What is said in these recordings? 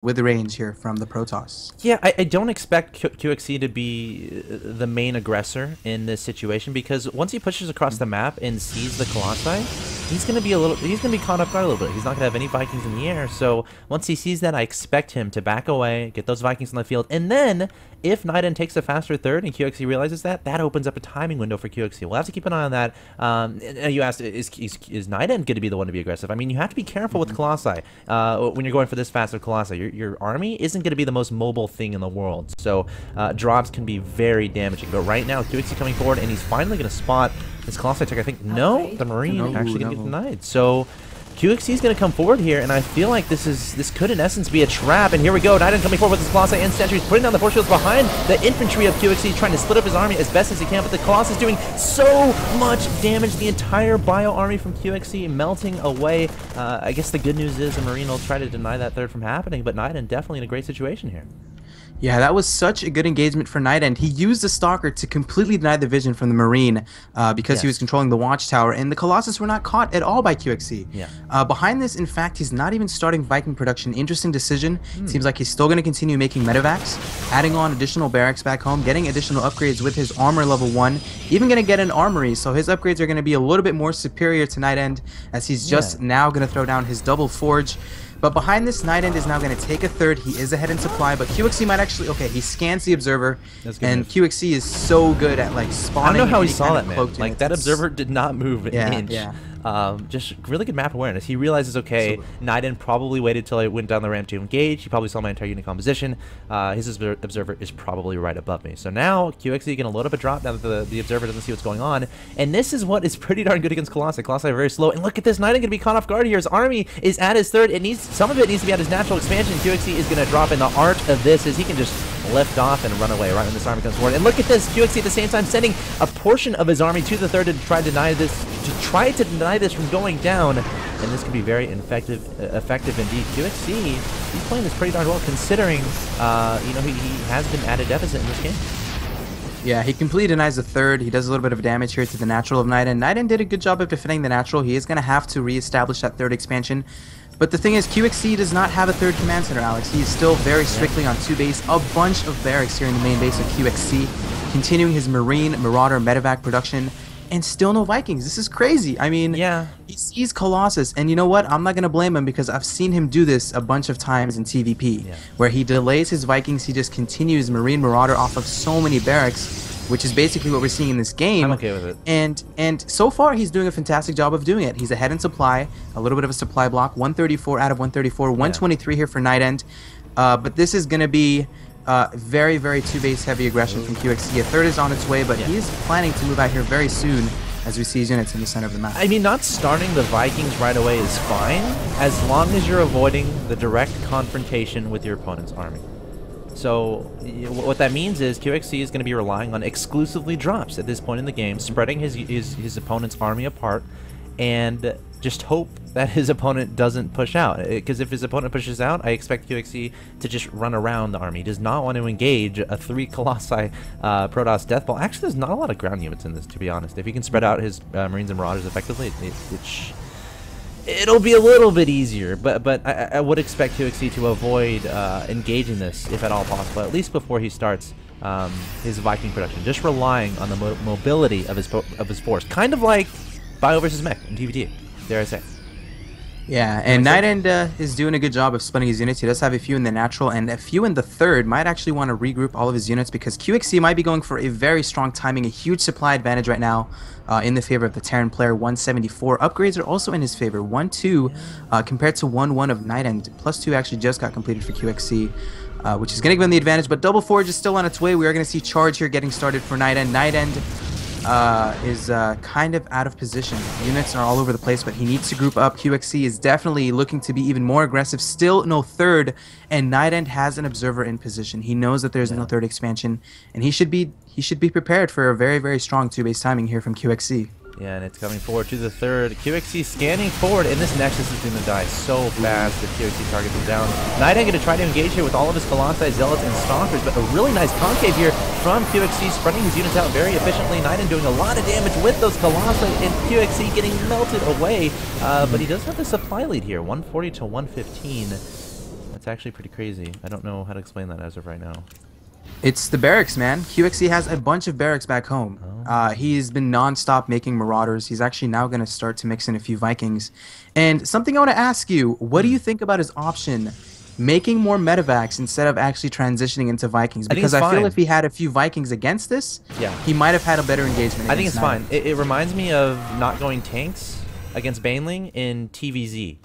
with range here from the Protoss. Yeah, I don't expect QXC to be the main aggressor in this situation because once he pushes across the map and sees the Colossi, he's gonna be caught off guard a little bit. He's not gonna have any Vikings in the air. So once he sees that, I expect him to back away, get those Vikings on the field, and then if NightEnD takes a faster third and QXC realizes that, that opens up a timing window for QXC. We'll have to keep an eye on that. You asked, is NightEnD going to be the one to be aggressive? I mean, you have to be careful with Colossi when you're going for this fast with Colossi. Your army isn't going to be the most mobile thing in the world, so drops can be very damaging. But right now, QXC coming forward, and he's finally going to spot this Colossi tech. I think, no, the Marine actually going to get denied. So QXC is going to come forward here, and I feel like this could in essence be a trap. And here we go, NightEnD coming forward with his Colossi and Sentries, putting down the force shields behind the infantry of QXC, trying to split up his army as best as he can. But the Colossus is doing so much damage, the entire bio army from QXC melting away. I guess the good news is the Marine will try to deny that third from happening, but NightEnD definitely in a great situation here. Yeah, that was such a good engagement for NightEnD. He used the Stalker to completely deny the vision from the Marine because he was controlling the Watchtower, and the Colossus were not caught at all by QXC. Yeah. Behind this, in fact, he's not even starting Viking production. Interesting decision. Seems like he's still going to continue making medevacs, adding on additional barracks back home, getting additional upgrades with his armor level 1, even going to get an armory, so his upgrades are going to be a little bit more superior to NightEnD, as he's just now going to throw down his double forge. But behind this, NightEnD is now going to take a third. He is ahead in supply, but QXC might actually... Okay, he scans the Observer, and QXC is so good at, like, spawning... I don't know how he saw that, man. Like, that Observer did not move an inch. Yeah. Just really good map awareness. He realizes, okay, NightEnD probably waited till I went down the ramp to engage. He probably saw my entire unit composition. His Observer is probably right above me. So now QXC going to load up a drop now that the Observer doesn't see what's going on. And this is what is pretty darn good against Colossi. Colossi are very slow. And look at this, NightEnD going to be caught off guard here. His army is at his third. Some of it needs to be at his natural expansion. QXC is going to drop, and the art of this is he can just lift off and run away right when this army comes forward. And look at this, QXC at the same time sending a portion of his army to the third to try to deny this from going down, and this can be very effective indeed. QXC, he's playing this pretty darn well considering you know, he has been at a deficit in this game. Yeah, he completely denies the third. He does a little bit of damage here to the natural of NightEnD. NightEnD did a good job of defending the natural. He is going to have to reestablish that third expansion. But the thing is, QXC does not have a third command center, Alex. He is still very strictly on 2 base. A bunch of barracks here in the main base of QXC, continuing his Marine, Marauder, medevac production, and still no Vikings. This is crazy. I mean, he sees Colossus, and you know what? I'm not going to blame him because I've seen him do this a bunch of times in TVP, where he delays his Vikings. He just continues Marine Marauder off of so many barracks, which is basically what we're seeing in this game. I'm okay with it. And so far, he's doing a fantastic job of doing it. He's ahead in supply, a little bit of a supply block, 134 out of 134, 123 here for NightEnD. But this is going to be very, very 2-base heavy aggression from QXC. A third is on its way, but he's planning to move out here very soon as we see his units in the center of the map. I mean, not starting the Vikings right away is fine, as long as you're avoiding the direct confrontation with your opponent's army. So what that means is QXC is going to be relying on exclusively drops at this point in the game, spreading his opponent's army apart, and just hope that his opponent doesn't push out. Because if his opponent pushes out, I expect QXC to just run around the army. He does not want to engage a 3 Colossi Protoss Death Ball. Actually, there's not a lot of ground units in this, to be honest. If he can spread out his Marines and Marauders effectively, it'll be a little bit easier. But I would expect QXC to avoid engaging this, if at all possible, at least before he starts his Viking production. Just relying on the mobility of his force. Kind of like Bio versus Mech in TVT, dare I say. Yeah, and NightEnD is doing a good job of splitting his units. He does have a few in the natural, and a few in the third. Might actually want to regroup all of his units because QXC might be going for a very strong timing, a huge supply advantage right now in the favor of the Terran player. 174 upgrades are also in his favor. 1-2 compared to 1-1 of NightEnD. +2 actually just got completed for QXC, which is going to give him the advantage. But Double Forge is still on its way. We are going to see Charge here getting started for NightEnD. NightEnD is kind of out of position. Units are all over the place, but he needs to group up. QXC is definitely looking to be even more aggressive. Still no third, and NightEnD has an Observer in position. He knows that there's no third expansion, and he should be prepared for a very, very strong 2-base timing here from QXC. Yeah, and it's coming forward to the third. QXC scanning forward, and this Nexus is going to die so fast that QXC targets him down. NightEnD going to try to engage here with all of his Colossi, Zealots, and Stalkers, but a really nice concave here from QXC, spreading his units out very efficiently. NightEnD doing a lot of damage with those Colossi, and QXC getting melted away. But he does have the supply lead here, 140 to 115. That's actually pretty crazy. I don't know how to explain that as of right now. It's the barracks, man. QXC has a bunch of barracks back home. He's been non-stop making Marauders. He's actually now going to start to mix in a few Vikings. And something I want to ask you, what do you think about his option making more medevacs instead of actually transitioning into Vikings? Because I feel if he had a few Vikings against this, he might have had a better engagement. I think it's fine. It reminds me of not going tanks against Baneling in TVZ.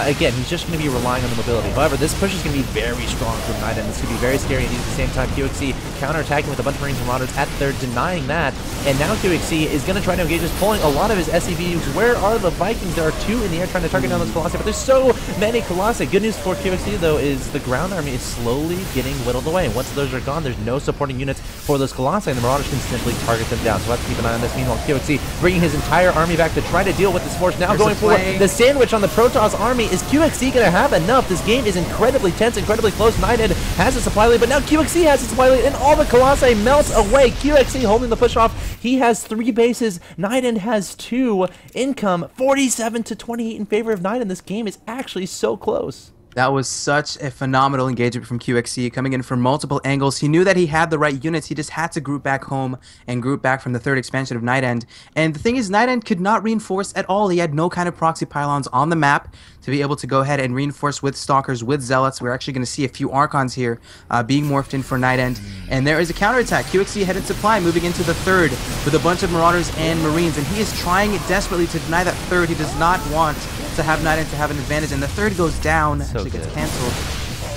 Again, he's just going to be relying on the mobility. However, this push is going to be very strong from NightEnD. This could be very scary, and at the same time, QXC counter-attacking with a bunch of Marines and Marauders at third, denying that. And now QXC is going to try to engage this, pulling a lot of his SCVs. Where are the Vikings? There are two in the air trying to target down those Colossi, but there's so many Colossi. Good news for QXC, though, is the ground army is slowly getting whittled away. And once those are gone, there's no supporting units for those Colossi, and the Marauders can simply target them down. So we'll have to keep an eye on this. Meanwhile, QXC bringing his entire army back to try to deal with this force. Now going for the sandwich on the Protoss army. Is QXC going to have enough? This game is incredibly tense, incredibly close. NightEnD has a supply lead, but now QXC has a supply lead, and all the Colossi melts away. QXC holding the push off. He has 3 bases. NightEnD has 2. Income 47-28 in favor of NightEnD. This game is actually so close. That was such a phenomenal engagement from QXC, coming in from multiple angles. He knew that he had the right units. He just had to group back home and group back from the third expansion of NightEnD. And the thing is, NightEnD could not reinforce at all. He had no kind of proxy pylons on the map to be able to go ahead and reinforce with Stalkers, with Zealots. We're actually going to see a few Archons here being morphed in for NightEnD. And there is a counterattack. QXC headed supply, moving into the third with a bunch of Marauders and Marines. And he is trying desperately to deny that third. He does not want to have NightEnD to have an advantage. And the third goes down. Actually gets canceled.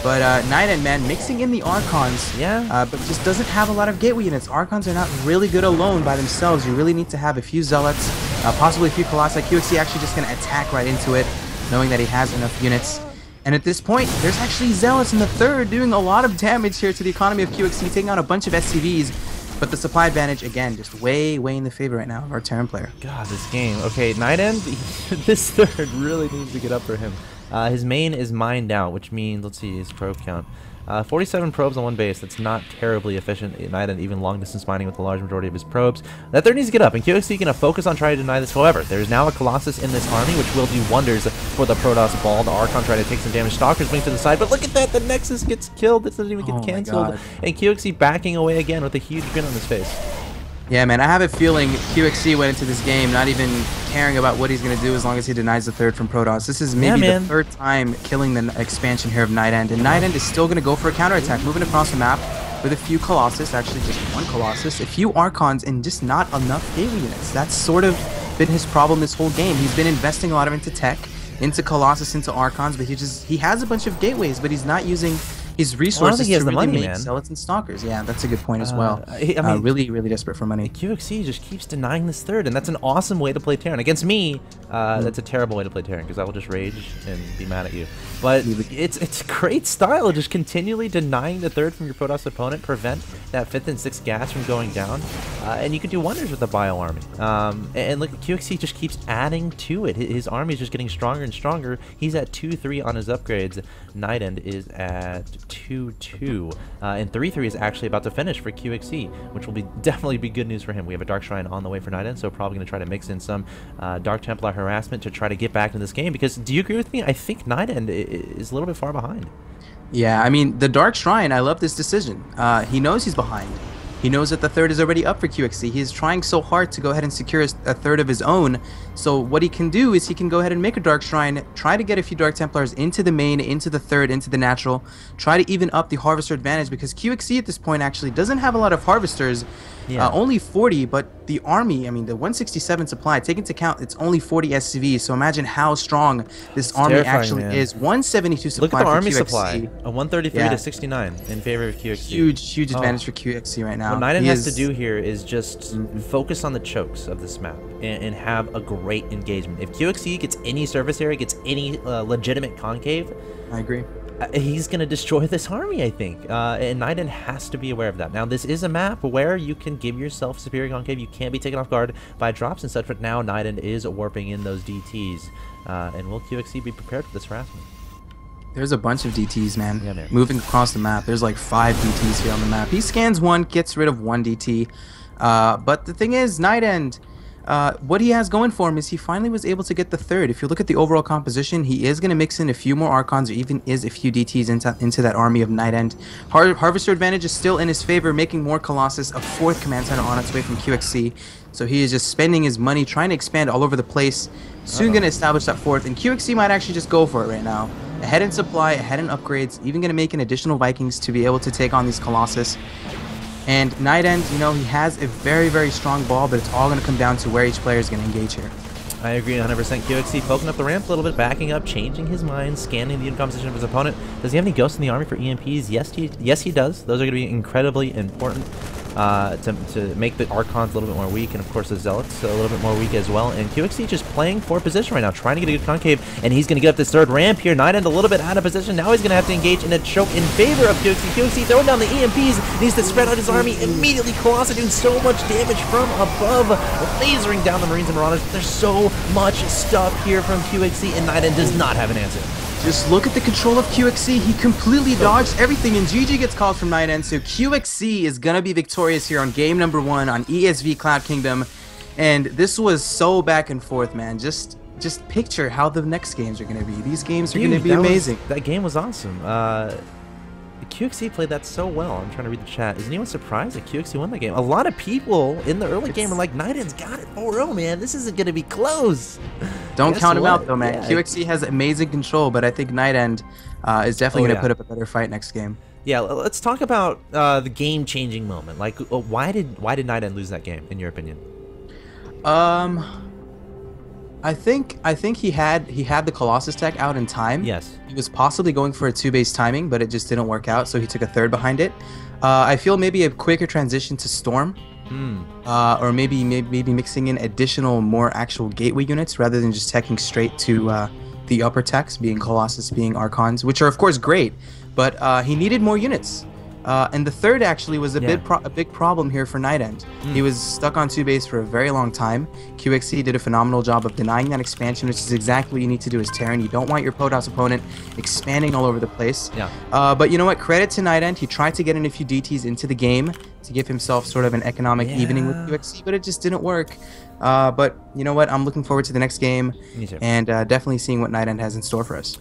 But NightEnD, man, mixing in the Archons, but just doesn't have a lot of gateway units. Archons are not really good alone by themselves. You really need to have a few Zealots, possibly a few Colossi. QXC actually just going to attack right into it, knowing that he has enough units. And at this point, there's actually Zealots in the third doing a lot of damage here to the economy of QXC, taking out a bunch of SCVs. But the supply advantage, again, just way in the favor right now of our Terran player. God, this game. Okay, NightEnD, this third really needs to get up for him. His main is mined out, which means, let's see, his probe count. 47 probes on one base. That's not terribly efficient. NightEnD even long-distance mining with the large majority of his probes. That third needs to get up, and QXC going to focus on trying to deny this. However, there's now a Colossus in this army, which will do wonders for the Protoss ball. The Archon trying to take some damage. Stalkers wing to the side, but look at that! The Nexus gets killed. This doesn't even get canceled. And QXC backing away again with a huge grin on his face. Yeah, man, I have a feeling QXC went into this game not even caring about what he's going to do as long as he denies the third from Protoss. This is maybe the third time killing the expansion here of NightEnD, and NightEnD is still going to go for a counterattack, moving across the map with a few Colossus, actually just one Colossus, a few Archons, and just not enough gateway units. That's sort of been his problem this whole game. He's been investing a lot into tech, into Colossus, into Archons, but he has a bunch of gateways, but he's not using his resources to really make Zealots and Stalkers. Yeah, that's a good point as well. I mean, really desperate for money. QXC just keeps denying this third, and that's an awesome way to play Terran. Against me, that's a terrible way to play Terran, because I will just rage and be mad at you. But it's great style, just continually denying the third from your Protoss opponent, prevent that 5th and 6th gas from going down, and you can do wonders with the Bio army. And look, QXC just keeps adding to it. His army is just getting stronger and stronger. He's at 2-3 on his upgrades. NightEnD is at 2-2, and 3-3 is actually about to finish for QXC, which will definitely be good news for him. We have a Dark Shrine on the way for NightEnD, so probably going to try to mix in some Dark Templar harassment to try to get back into this game, because do you agree with me? I think NightEnD is a little bit far behind. Yeah, I mean, the Dark Shrine, I love this decision. He knows he's behind. He knows that the third is already up for QXC. He is trying so hard to go ahead and secure a third of his own. So what he can do is he can go ahead and make a Dark Shrine, try to get a few Dark Templars into the main, into the third, into the natural, try to even up the Harvester advantage, because QXC at this point actually doesn't have a lot of Harvesters. Only 40, but the army, I mean, the 167 supply, take into account it's only 40 SCVs, so imagine how strong this army actually is. 172 supply. Look at the army supply, a 133 to 69 in favor of QXC. Huge advantage for QXC right now. What NightEnD has to do here is just focus on the chokes of this map and have a great engagement. If QXC gets any surface area, gets any legitimate concave, I agree. He's going to destroy this army, I think. And NightEnD has to be aware of that. Now, this is a map where you can give yourself superior concave. You can't be taken off guard by drops and such, but now NightEnD is warping in those DTs. And will QXC be prepared for this harassment? There's a bunch of DTs, man. Yeah, man. Moving across the map. There's like 5 DTs here on the map. He scans one, gets rid of one DT. But the thing is, NightEnD, what he has going for him is he finally was able to get the third. If you look at the overall composition, he is going to mix in a few more Archons, or even is a few DTs into that army of NightEnd. Harvester advantage is still in his favor, making more Colossus, a fourth command center on its way from QXC. So he is just spending his money, trying to expand all over the place. Soon going to establish that fourth, and QXC might actually just go for it right now. Ahead in supply, ahead in upgrades, even going to make an additional Vikings to be able to take on these Colossus. And NightEnd, you know, he has a very, very strong ball, but it's all going to come down to where each player is going to engage here. I agree 100%. QXC poking up the ramp a little bit, backing up, changing his mind, scanning the composition of his opponent. Does he have any ghosts in the army for EMPs? Yes, he does. Those are going to be incredibly important to make the Archons a little bit more weak, and of course the Zealots a little bit more weak as well. And QXC just playing for position right now, trying to get a good concave, and he's going to get up this third ramp here. NightEnd a little bit out of position. Now he's going to have to engage in a choke in favor of QXC. QXC throwing down the EMPs, needs to spread out his army immediately. Colossus doing so much damage from above, lasering down the Marines and Marauders. There's so much stuff here from QXC, and NightEnd does not have an answer. Just look at the control of QXC. He completely dodged everything, and GG gets called from NightEnd. So QXC is going to be victorious here on game number 1 on ESV Cloud Kingdom. And this was so back and forth, man. Just picture how the next games are going to be. These games are going to be amazing. That game was awesome. QXC played that so well. I'm trying to read the chat. Is anyone surprised that QXC won that game? A lot of people in the early game are like, NightEnd's got it 4-0, man. This isn't going to be close. Don't count him out, though, man. Yeah. QXC has amazing control, but I think NightEnd is definitely going to put up a better fight next game. Yeah, let's talk about the game-changing moment. Like, why did NightEnd lose that game, in your opinion? I think he had the Colossus tech out in time. Yes. He was possibly going for a 2-base timing, but it just didn't work out, so he took a third behind it. I feel maybe a quicker transition to Storm. Or maybe mixing in additional, more actual gateway units rather than just teching straight to the upper techs, being Colossus, being Archons, which are of course great, but he needed more units. And the third actually was a big problem here for NightEnd. He was stuck on 2-base for a very long time. QXC did a phenomenal job of denying that expansion, which is exactly what you need to do as Terran. You don't want your Podhouse opponent expanding all over the place. But you know what? Credit to NightEnd. He tried to get in a few DTs into the game to give himself sort of an economic evening with QXC, but it just didn't work. But you know what? I'm looking forward to the next game, and definitely seeing what NightEnd has in store for us.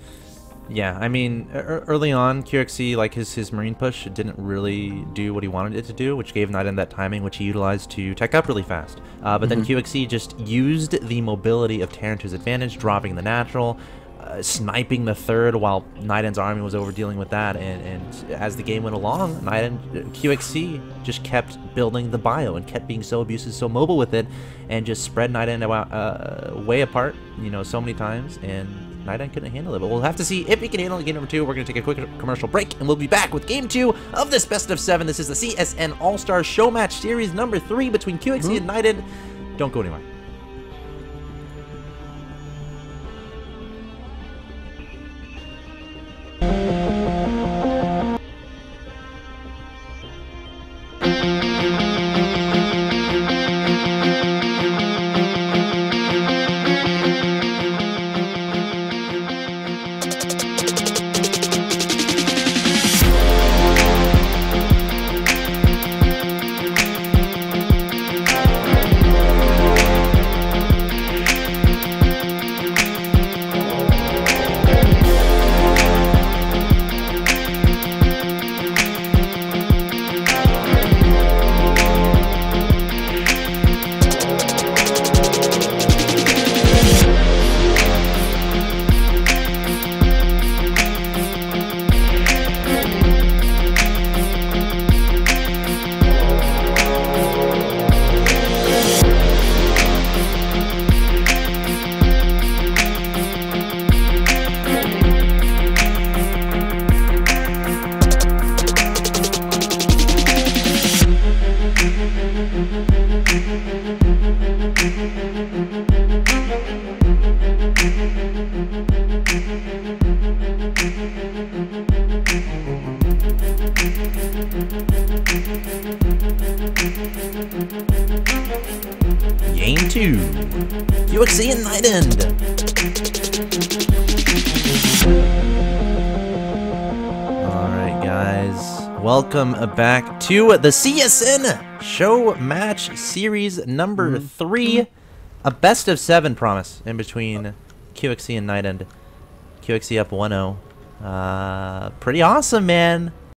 Yeah, I mean, early on, QXC, like his Marine push, didn't really do what he wanted it to do, which gave NightEnd that timing, which he utilized to tech up really fast. But then QXC just used the mobility of Terran to his advantage, dropping the natural, sniping the third while NightEnd's army was over dealing with that. And as the game went along, QXC just kept building the bio and kept being so abusive, so mobile with it, and just spread NightEnd way apart, you know, so many times. And NightEnd couldn't handle it, but we'll have to see if he can handle it. Game number 2. We're going to take a quick commercial break, and we'll be back with game 2 of this best of 7. This is the CSN All-Stars Show Match Series number 3 between QXC and NightEnd. Don't go anywhere. Game 2. QXC and NightEnd. Alright guys, welcome back to the CSN Show Match Series number 3. A best of 7 promise in between coLqxc and CSN. coLqxc up 1-0. Pretty awesome, man.